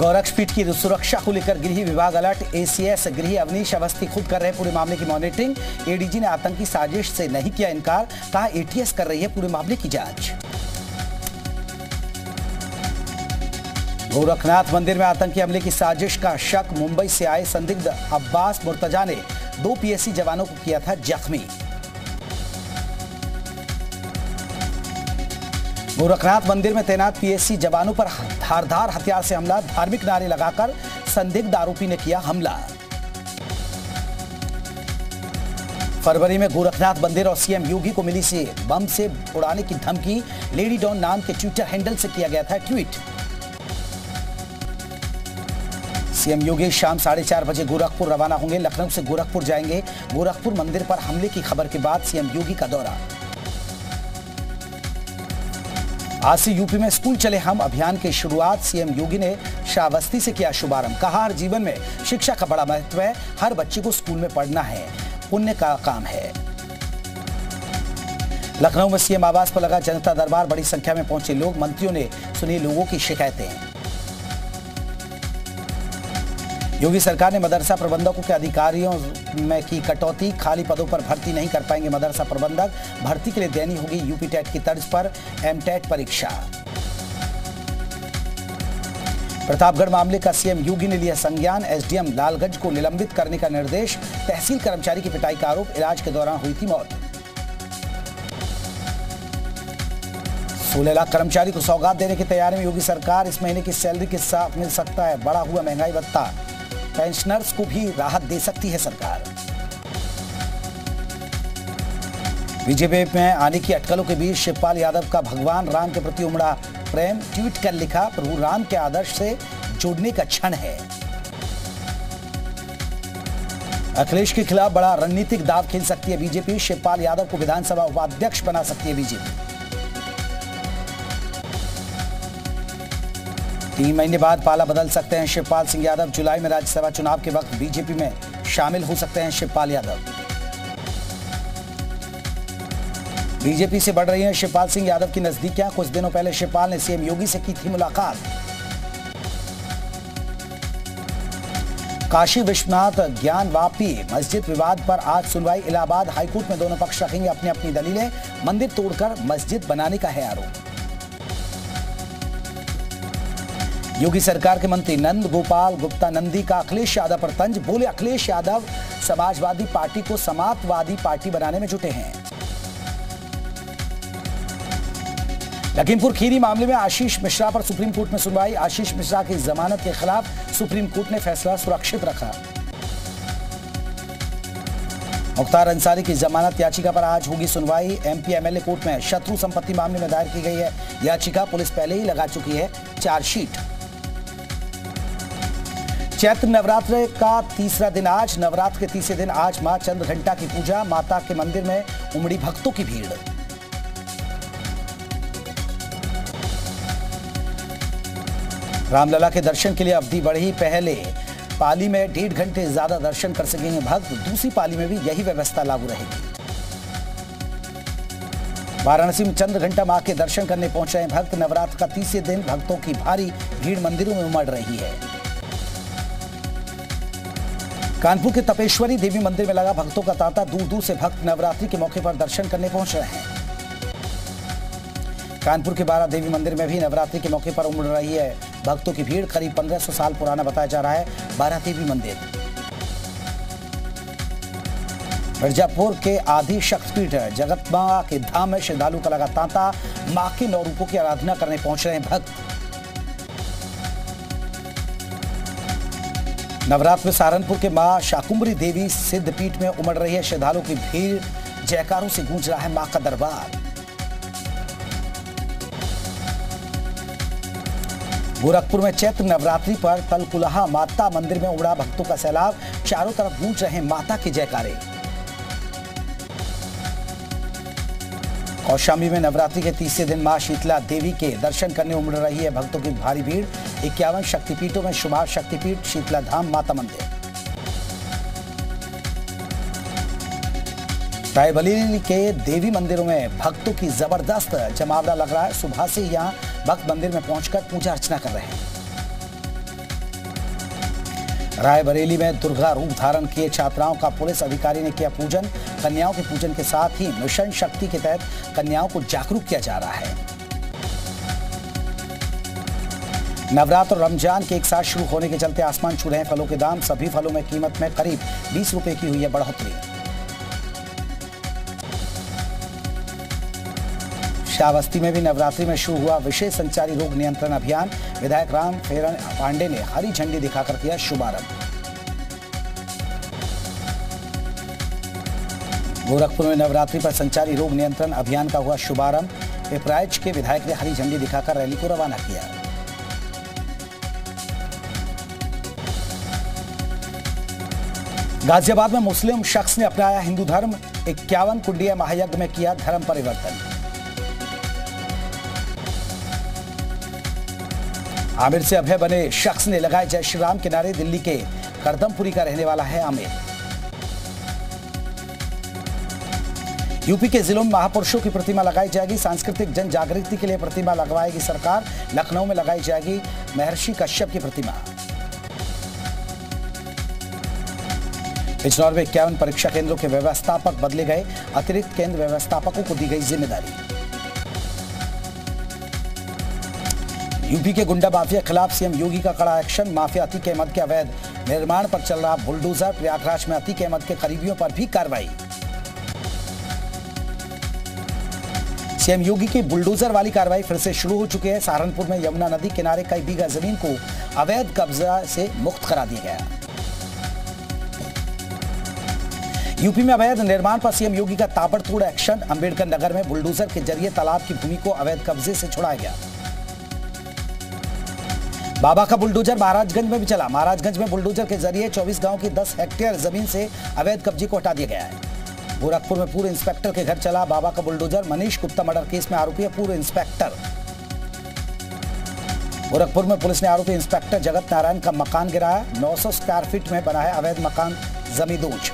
गोरक्षपीठ की सुरक्षा को लेकर गृह विभाग अलर्ट। एसीएस गृह अवनीश अवस्थी खुद कर रहे पूरे मामले की मॉनिटरिंग। एडीजी ने आतंकी साजिश से नहीं किया इनकार, कहा एटीएस कर रही है पूरे मामले की जांच। गोरखनाथ मंदिर में आतंकी हमले की साजिश का शक। मुंबई से आए संदिग्ध अब्बास मुर्तजा ने 2 पीएसी जवानों को किया था जख्मी। गोरखनाथ मंदिर में तैनात पीएसी जवानों पर धारदार हथियार से हमला। धार्मिक नारे लगाकर संदिग्ध आरोपी ने किया हमला। फरवरी में गोरखनाथ मंदिर और सीएम योगी को मिली से बम से उड़ाने की धमकी। लेडी डॉन नाम के ट्विटर हैंडल से किया गया था ट्वीट। सीएम योगी शाम 4:30 बजे गोरखपुर रवाना होंगे। लखनऊ से गोरखपुर जाएंगे। गोरखपुर मंदिर पर हमले की खबर के बाद सीएम योगी का दौरा। आज से यूपी में स्कूल चले हम अभियान की शुरुआत। सीएम योगी ने श्रावस्ती से किया शुभारंभ। कहा हर जीवन में शिक्षा का बड़ा महत्व है, हर बच्चे को स्कूल में पढ़ना है, पुण्य का काम है। लखनऊ में सीएम आवास पर लगा जनता दरबार। बड़ी संख्या में पहुंचे लोग। मंत्रियों ने सुनी लोगों की शिकायतें। योगी सरकार ने मदरसा प्रबंधकों के अधिकारियों में की कटौती। खाली पदों पर भर्ती नहीं कर पाएंगे मदरसा प्रबंधक। भर्ती के लिए देनी होगी यूपी टेट की तर्ज पर एमटेट परीक्षा। प्रतापगढ़ मामले का सीएम योगी ने लिया संज्ञान। एसडीएम लालगंज को निलंबित करने का निर्देश। तहसील कर्मचारी की पिटाई का आरोप। इलाज के दौरान हुई थी मौत। 16 लाख कर्मचारी को सौगात देने की तैयारी में योगी सरकार। इस महीने की सैलरी के साथ मिल सकता है बढ़ा हुआ महंगाई भत्ता। पेंशनर्स को भी राहत दे सकती है सरकार। बीजेपी में आने की अटकलों के बीच शिवपाल यादव का भगवान राम के प्रति उमड़ा प्रेम। ट्वीट कर लिखा, प्रभु राम के आदर्श से जुड़ने का क्षण है। अखिलेश के खिलाफ बड़ा रणनीतिक दांव खेल सकती है बीजेपी। शिवपाल यादव को विधानसभा उपाध्यक्ष बना सकती है बीजेपी। 3 महीने बाद पाला बदल सकते हैं शिवपाल सिंह यादव। जुलाई में राज्यसभा चुनाव के वक्त बीजेपी में शामिल हो सकते हैं शिवपाल यादव। बीजेपी से बढ़ रही हैं शिवपाल सिंह यादव की नजदीकियां। कुछ दिनों पहले शिवपाल ने सीएम योगी से की थी मुलाकात। काशी विश्वनाथ ज्ञान वापी मस्जिद विवाद पर आज सुनवाई। इलाहाबाद हाईकोर्ट में दोनों पक्ष रखेंगे अपनी अपनी दलीलें। मंदिर तोड़कर मस्जिद बनाने का है आरोप। योगी सरकार के मंत्री नंद गोपाल गुप्ता नंदी का अखिलेश यादव पर तंज। बोले अखिलेश यादव समाजवादी पार्टी को समाजवादी पार्टी बनाने में जुटे हैं। लखीमपुर खीरी मामले में आशीष मिश्रा पर सुप्रीम कोर्ट में सुनवाई। आशीष मिश्रा की जमानत के खिलाफ सुप्रीम कोर्ट ने फैसला सुरक्षित रखा। मुख्तार अंसारी की जमानत याचिका पर आज होगी सुनवाई। एमपी एमएलए कोर्ट में शत्रु संपत्ति मामले में दायर की गई है याचिका। पुलिस पहले ही लगा चुकी है चार्जशीट। चैत्र नवरात्र का तीसरा दिन आज। नवरात्र के तीसरे दिन आज मां चंद्रघंटा की पूजा। माता के मंदिर में उमड़ी भक्तों की भीड़। रामलला के दर्शन के लिए अवधि बढ़ी। पहले पाली में 1.5 घंटे ज्यादा दर्शन कर सकेंगे भक्त। दूसरी पाली में भी यही व्यवस्था लागू रहेगी। वाराणसी में चंद्रघंटा मां के दर्शन करने पहुंच रहे हैं भक्त। नवरात्र का तीसरे दिन भक्तों की भारी भीड़ मंदिरों में उमड़ रही है। कानपुर के तपेश्वरी देवी मंदिर में लगा भक्तों का तांता। दूर दूर से भक्त नवरात्रि के मौके पर दर्शन करने पहुंच रहे हैं। कानपुर के 12 देवी मंदिर में भी नवरात्रि के मौके पर उमड़ रही है भक्तों की भीड़। करीब 1500 साल पुराना बताया जा रहा है 12 देवी मंदिर। मिर्जापुर के आदि शक्तिपीठ जगत मां के धाम में श्रद्धालु का लगा तांता। मां के 9 रूपों की आराधना करने पहुंच रहे हैं भक्त। नवरात्र में सहारनपुर के मां शाकुंभरी देवी सिद्धपीठ में उमड़ रही है श्रद्धालुओं की भीड़। जयकारों से गूंज रहा है मां का दरबार। गोरखपुर में चैत्र नवरात्रि पर तलकुलहा माता मंदिर में उमड़ा भक्तों का सैलाब। चारों तरफ गूंज रहे माता के जयकारे। कौशाम्बी में नवरात्रि के तीसरे दिन मां शीतला देवी के दर्शन करने उमड़ रही है भक्तों की भारी भीड़। 51 शक्तिपीठों में शुमार शक्तिपीठ शीतला धाम माता मंदिर। रायबरेली के देवी मंदिरों में भक्तों की जबरदस्त जमावड़ा लग रहा है। सुबह से यहां भक्त मंदिर में पहुंचकर पूजा अर्चना कर रहे हैं। रायबरेली में दुर्गा रूप धारण किए छात्राओं का पुलिस अधिकारी ने किया पूजन। कन्याओं के पूजन के साथ ही मिशन शक्ति के तहत कन्याओं को जागरूक किया जा रहा है। नवरात्र और रमजान के एक साथ शुरू होने के चलते आसमान छू रहे हैं फलों के दाम। सभी फलों में कीमत में करीब 20 रुपए की हुई है बढ़ोतरी। श्रावस्ती में भी नवरात्रि में शुरू हुआ विशेष संचारी रोग नियंत्रण अभियान। विधायक राम फेरण पांडे ने हरी झंडी दिखाकर किया शुभारंभ। गोरखपुर में नवरात्रि पर संचारी रोग नियंत्रण अभियान का हुआ शुभारंभ। पिपराइच के विधायक ने हरी झंडी दिखाकर रैली को रवाना किया। गाजियाबाद में मुस्लिम शख्स ने अपनाया हिंदू धर्म। 51 कुंडीय महायज्ञ में किया धर्म परिवर्तन। आमिर से अभय बने शख्स ने लगाए जय श्री राम के नारे। दिल्ली के करदमपुरी का रहने वाला है आमिर। यूपी के जिलों में महापुरुषों की प्रतिमा लगाई जाएगी। सांस्कृतिक जन जागृति के लिए प्रतिमा लगवाएगी सरकार। लखनऊ में लगाई जाएगी महर्षि कश्यप की प्रतिमा। बिजनौर में 51 परीक्षा केंद्रों के व्यवस्थापक बदले गए। अतिरिक्त केंद्र व्यवस्थापकों को दी गई जिम्मेदारी। यूपी के गुंडा माफिया खिलाफ सीएम योगी का कड़ा एक्शन। माफिया अतीक अहमद के अवैध निर्माण पर चल रहा बुलडोजर। प्रयागराज में अतीक अहमद के करीबियों पर भी कार्रवाई। सीएम योगी की बुलडोजर वाली कार्रवाई फिर से शुरू हो चुकी है। सहारनपुर में यमुना नदी किनारे कई बीघा जमीन को अवैध कब्जा से मुक्त करा दिया गया। यूपी में अवैध निर्माण पर सीएम योगी का ताबड़तोड़ एक्शन। अंबेडकर नगर में बुलडोजर के जरिए तालाब की भूमि को अवैध कब्जे से छुड़ाया गया। बाबा का बुलडोजर महाराजगंज में भी चला। महाराजगंज में बुलडोजर के जरिए 24 गांव की 10 हेक्टेयर जमीन से अवैध कब्जे को हटा दिया गया है। गोरखपुर में पूर्व इंस्पेक्टर के घर चला बाबा का bulldozer. Manish Gupta murder case में आरोपी है पूर्व इंस्पेक्टर। गोरखपुर में पुलिस ने आरोपी इंस्पेक्टर जगत नारायण का मकान गिराया। 900 स्क्वायर फीट में बना है अवैध मकान जमींदोज।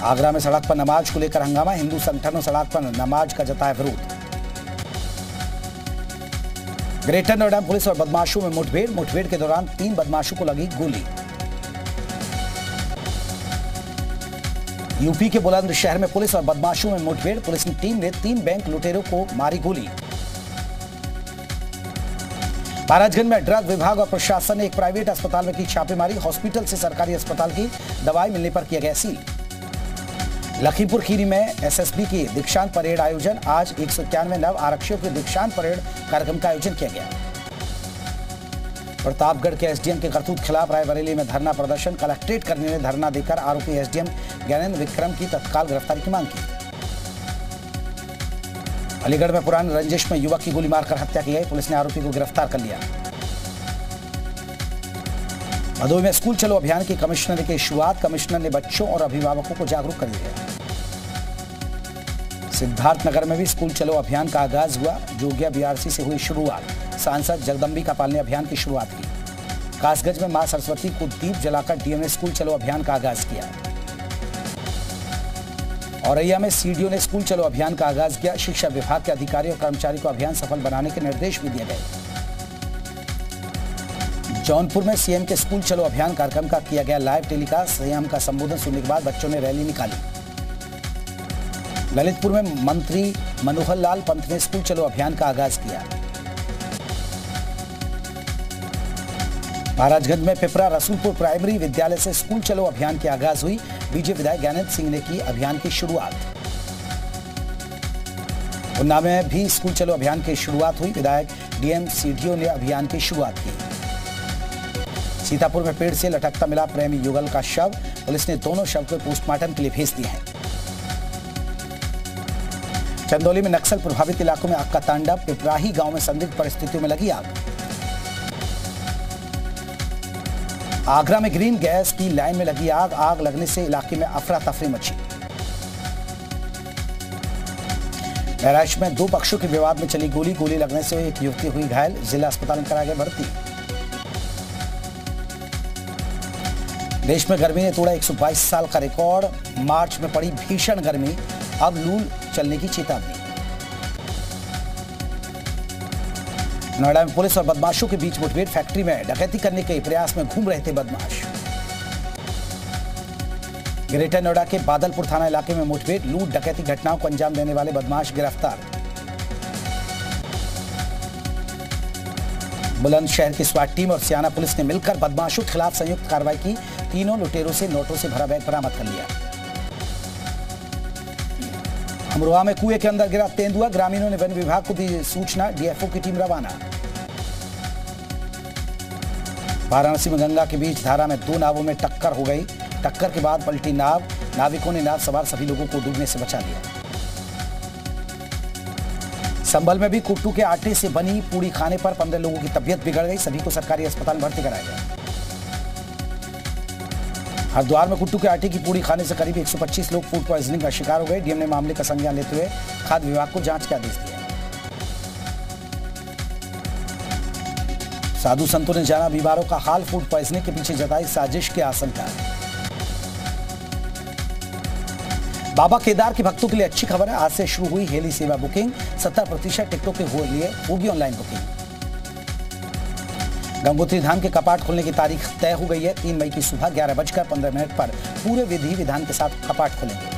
आगरा में सड़क पर नमाज को लेकर हंगामा। हिंदू संगठनों सड़क पर नमाज का जताया विरोध। ग्रेटर नोएडा पुलिस और बदमाशों में मुठभेड़ के दौरान 3 बदमाशों को लगी गोली। यूपी के बुलंदशहर में पुलिस और बदमाशों में मुठभेड़। पुलिस की टीम ने 3 बैंक लुटेरों को मारी गोली। महाराजगंज में ड्रग विभाग और प्रशासन ने एक प्राइवेट अस्पताल में की छापेमारी। हॉस्पिटल से सरकारी अस्पताल की दवाई मिलने पर किया गया सील। लखीमपुर खीरी में एसएसबी की दीक्षांत परेड आयोजन। आज 191 नव आरक्षियों के दीक्षांत परेड कार्यक्रम का आयोजन किया गया। प्रतापगढ़ के एसडीएम के करतूत खिलाफ रायबरेली में धरना प्रदर्शन। कलेक्ट्रेट कर्मी ने धरना देकर आरोपी एसडीएम ज्ञानेंद्र विक्रम की तत्काल गिरफ्तारी की मांग की। अलीगढ़ में पुरानी रंजिश में युवक की गोली मारकर हत्या की गई। पुलिस ने आरोपी को गिरफ्तार कर लिया। भदोही में स्कूल चलो अभियान की कमिश्नर की शुरुआत। कमिश्नर ने बच्चों और अभिभावकों को जागरूक कर दिया। सिद्धार्थनगर में भी स्कूल चलो अभियान का आगाज हुआ। जोगिया बीआरसी से हुई शुरुआत। सांसद जगदम्बिका पाल ने अभियान की शुरुआत की। कासगंज में मां सरस्वती को दीप जलाकर डीएम ने स्कूल चलो अभियान का आगाज किया। औरैया में सीडीओ ने स्कूल चलो अभियान का आगाज किया। शिक्षा विभाग के अधिकारी और कर्मचारी को अभियान सफल बनाने के निर्देश भी दिए गए। जौनपुर में सीएम के स्कूल चलो अभियान कार्यक्रम का किया गया लाइव टेलीकास्ट। सीएम का संबोधन सुनने के बाद बच्चों ने रैली निकाली। ललितपुर में मंत्री मनोहर लाल पंत ने स्कूल चलो अभियान का आगाज किया। महाराजगंज में पिपरा रसूलपुर प्राइमरी विद्यालय से स्कूल चलो अभियान की आगाज हुई। बीजेपी विधायक ज्ञानेंद्र सिंह ने की अभियान की शुरुआत। उन्नाव में भी स्कूल चलो अभियान की शुरुआत हुई। विधायक डीएम सीडीओ ने अभियान की शुरुआत की। सीतापुर में पेड़ से लटकता मिला प्रेमी युगल का शव। पुलिस ने दोनों शव को पोस्टमार्टम के लिए भेज दिए हैं। चंदौली में नक्सल प्रभावित इलाकों में आग का तांडव। पिपराही गांव में संदिग्ध परिस्थितियों में लगी आग। आगरा में ग्रीन गैस की लाइन में लगी आग। आग लगने से इलाके में अफरा तफरी मची। बहराइच में 2 पक्षों के विवाद में चली गोली। गोली लगने से एक युवती हुई घायल। जिला अस्पताल में कराया गया भर्ती। देश में गर्मी ने तोड़ा 122 साल का रिकॉर्ड। मार्च में पड़ी भीषण गर्मी। अब लू चलने की चेतावनी। नोएडा में पुलिस और बदमाशों के बीच मुठभेड़। फैक्ट्री में डकैती करने के प्रयास में घूम रहे थे बदमाश। ग्रेटर नोएडा के बादलपुर थाना इलाके में मुठभेड़। लूट डकैती घटनाओं को अंजाम देने वाले बदमाश गिरफ्तार। बुलंदशहर की स्वाट टीम और सियाना पुलिस ने मिलकर बदमाशों के खिलाफ संयुक्त कार्रवाई की। तीनों लुटेरों से नोटों से भरा बैग बरामद कर लिया। अमरोहा में कुएं के अंदर गिरा तेंदुआ। ग्रामीणों ने वन विभाग को दी सूचना। डीएफओ की टीम रवाना। वाराणसी में गंगा के बीच धारा में 2 नावों में टक्कर हो गई। टक्कर के बाद पलटी नाव। नाविकों ने नाव सवार सभी लोगों को डूबने से बचा लिया। संभल में भी कुट्टू के आटे से बनी पूड़ी खाने पर 15 लोगों की तबीयत बिगड़ गई। सभी को सरकारी अस्पताल में भर्ती कराया गया। हरिद्वार में कुट्टू के आटे की पूड़ी खाने से करीब 125 लोग फूड पॉइजनिंग का शिकार हो गए। डीएम ने मामले का संज्ञान लेते हुए खाद्य विभाग को जांच के आदेश दिए। साधु संतों ने जाना बीमारों का हाल। फूड पॉइजनिंग के पीछे जताई साजिश की आशंका। बाबा केदार के भक्तों के लिए अच्छी खबर है। आज से शुरू हुई हेली सेवा बुकिंग। 70% टिकटों के लिए होगी ऑनलाइन बुकिंग। गंगोत्री धाम के कपाट खोलने की तारीख तय हो गई है। 3 मई की सुबह 11:15 पर पूरे विधि विधान के साथ कपाट खोलेंगे।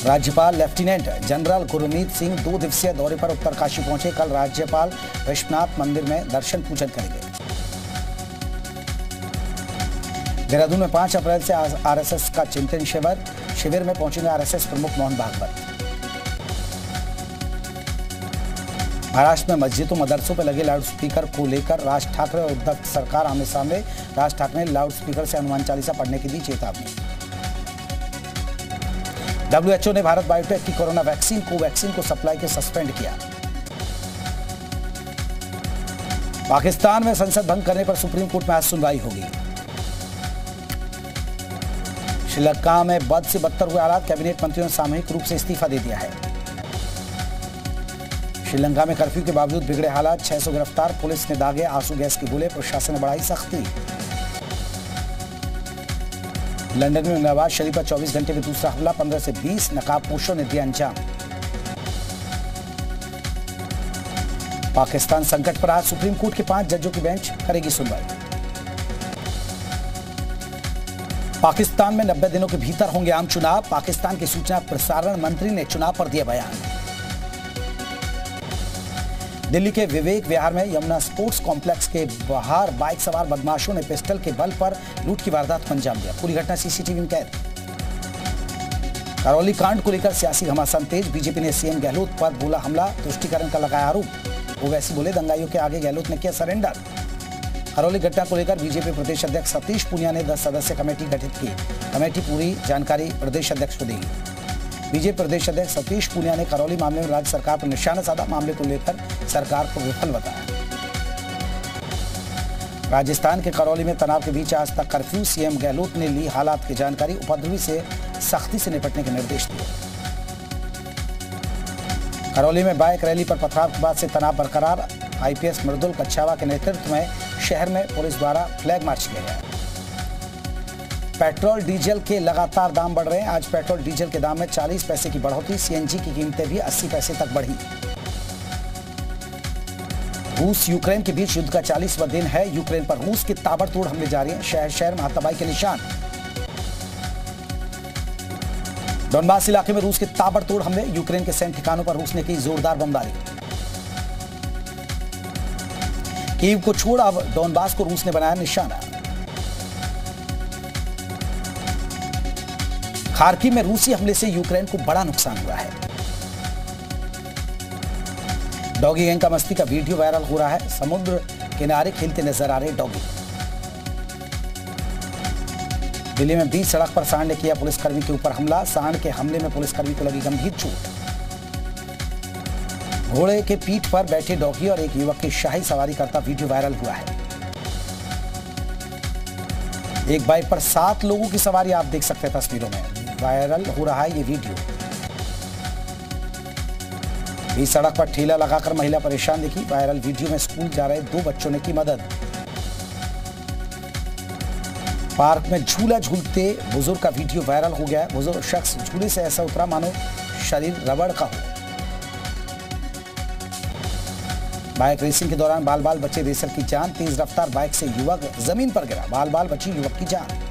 राज्यपाल लेफ्टिनेंट जनरल गुरमीत सिंह 2 दिवसीय दौरे पर उत्तरकाशी पहुंचे। कल राज्यपाल विश्वनाथ मंदिर में दर्शन पूजन करेंगे। देहरादून में 5 अप्रैल से आरएसएस का चिंतन शिविर में पहुंचेंगे आरएसएस प्रमुख मोहन भागवत। महाराष्ट्र में मस्जिदों मदरसों पर लगे लाउडस्पीकर को लेकर राज ठाकरे और उद्धव सरकार आमने सामने। राज ठाकरे ने लाउडस्पीकर से हनुमान चालीसा पढ़ने की दी चेतावनी। WHO ने भारत बायोटेक की कोरोना वैक्सीन को सप्लाई के सस्पेंड किया। पाकिस्तान में संसद भंग करने पर सुप्रीम कोर्ट में आज सुनवाई होगी। श्रीलंका में बद से बदतर हुए हालात। कैबिनेट मंत्रियों ने सामूहिक रूप से इस्तीफा दे दिया है। श्रीलंका में कर्फ्यू के बावजूद बिगड़े हालात। 600 गिरफ्तार। पुलिस ने दागे आंसू गैस के गोले। प्रशासन ने बढ़ाई सख्ती। लंदन में नवाज शरीफ पर 24 घंटे में दूसरा हमला। 15 से 20 नकाबपोशों ने दिया अंजाम। पाकिस्तान संकट पर आज सुप्रीम कोर्ट के 5 जजों की बेंच करेगी सुनवाई। पाकिस्तान में 90 दिनों के भीतर होंगे आम चुनाव। पाकिस्तान के सूचना प्रसारण मंत्री ने चुनाव पर दिया बयान। दिल्ली के विवेक विहार में यमुना स्पोर्ट्स कॉम्प्लेक्स के बाहर बाइक सवार बदमाशों ने पिस्टल के बल पर लूट की वारदात को अंजाम दिया। पूरी घटना सीसीटीवी में कैद। करौली कांड को लेकर सियासी घमासान तेज। बीजेपी ने सीएम गहलोत पर बोला हमला। तुष्टिकरण का लगाया आरोप। ओवैसी बोले दंगाइयों के आगे गहलोत ने किया सरेंडर। करौली घटना को लेकर बीजेपी प्रदेश अध्यक्ष सतीश पूनिया ने 10 सदस्यीय कमेटी गठित की। कमेटी पूरी जानकारी प्रदेश अध्यक्ष को देगी। बीजेपी प्रदेश अध्यक्ष सतीश पूनिया ने करौली मामले में राज्य सरकार पर निशाना साधा। मामले को लेकर सरकार को विफल बताया। राजस्थान के करौली में तनाव के बीच आज तक कर्फ्यू। सीएम गहलोत ने ली हालात की जानकारी। उपद्रवी से सख्ती से निपटने के निर्देश दिए। करौली में बाइक रैली पर पथराव के बाद से तनाव बरकरार। आईपीएस मृदुल कच्छावा के नेतृत्व में शहर में पुलिस द्वारा फ्लैग मार्च किया गया। पेट्रोल डीजल के लगातार दाम बढ़ रहे हैं। आज पेट्रोल डीजल के दाम में 40 पैसे की बढ़ोतरी। सीएनजी की कीमतें भी 80 पैसे तक बढ़ी। रूस यूक्रेन के बीच युद्ध का 40वां दिन है। यूक्रेन पर रूस के ताबड़तोड़ हमले जारी हैं। शहर शहर में हाथापाई के निशान। डोनबास इलाके में रूस के ताबड़तोड़ हमले। यूक्रेन के सैन्य ठिकानों पर रूस ने की जोरदार बमबारी। कीव को छोड़ अब डोनबास को रूस ने बनाया निशाना। खार्किव में रूसी हमले से यूक्रेन को बड़ा नुकसान हुआ है। डॉगी गैंग का मस्ती का वीडियो वायरल हो रहा है। समुद्र किनारे खेलते नजर आ रहे डॉगी। दिल्ली में बीच सड़क पर सांड ने किया पुलिसकर्मी के ऊपर हमला। सांड के हमले में पुलिसकर्मी को लगी गंभीर चोट। घोड़े के पीठ पर बैठे डॉगी और एक युवक की शाही सवारी करता वीडियो वायरल हुआ है। एक बाइक पर 7 लोगों की सवारी आप देख सकते हैं तस्वीरों में। वायरल हो रहा है ये वीडियो। बीच सड़क पर ठेला लगाकर महिला परेशान दिखी। वायरल वीडियो में स्कूल जा रहे 2 बच्चों ने की मदद। पार्क में झूला झूलते बुजुर्ग का वीडियो वायरल हो गया है। बुजुर्ग शख्स झूले से ऐसा उतरा मानो शरीर रबड़ का हो। बाइक रेसिंग के दौरान बाल बाल बचे रेसर की जान, तेज रफ्तार बाइक से युवक जमीन पर गिरा, बाल बाल बची युवक की जान।